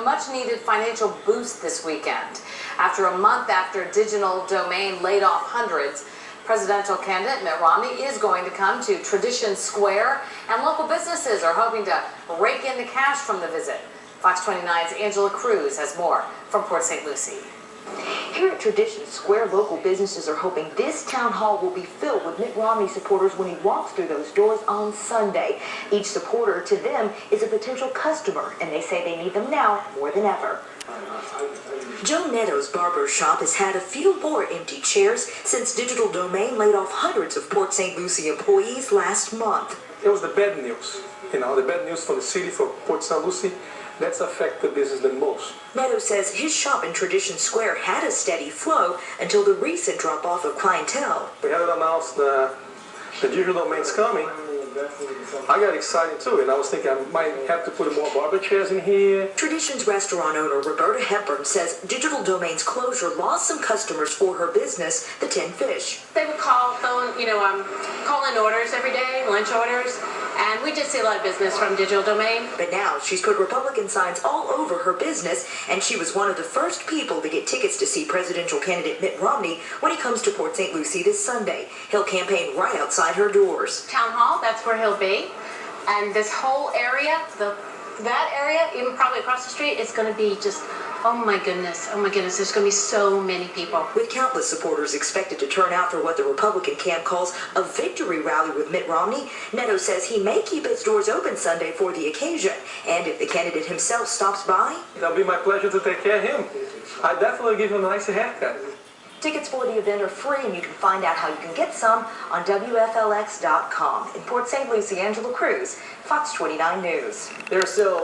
Much needed financial boost this weekend. After a month after Digital Domain laid off hundreds, presidential candidate Mitt Romney is going to come to Tradition Square, and local businesses are hoping to rake in the cash from the visit. Fox 29's Angela Cruz has more from Port St. Lucie. Here at Tradition Square, local businesses are hoping this town hall will be filled with Mitt Romney supporters when he walks through those doors on Sunday. Each supporter to them is a potential customer, and they say they need them now more than ever. Joe Netto's barber shop has had a few more empty chairs since Digital Domain laid off hundreds of Port St. Lucie employees last month. It was the bad news, the bad news for the city, for Port St. Lucie. That's affected the business the most. Netto says his shop in Tradition Square had a steady flow until the recent drop-off of clientele. We had it announced the Digital Domain's coming. I got excited too, and I was thinking I might have to put more barber chairs in here. Tradition's restaurant owner Roberta Hepburn says Digital Domain's closure lost some customers for her business, the Tin Fish. They would call in orders every day, lunch orders, and we did see a lot of business from Digital Domain. But now she's put Republican signs all over her business, and she was one of the first people to get tickets to see presidential candidate Mitt Romney when he comes to Port St. Lucie this Sunday. He'll campaign right outside her doors. Town Hall, that's where he'll be, and this whole area, that area, even probably across the street, is going to be just, oh my goodness, there's going to be so many people. With countless supporters expected to turn out for what the Republican camp calls a victory rally with Mitt Romney, Netto says he may keep its doors open Sunday for the occasion, and if the candidate himself stops by, It'll be my pleasure to take care of him. I definitely give him a nice haircut. Tickets for the event are free, and you can find out how you can get some on WFLX.com. In Port St. Lucie, Angela Cruz, Fox 29 News. There's still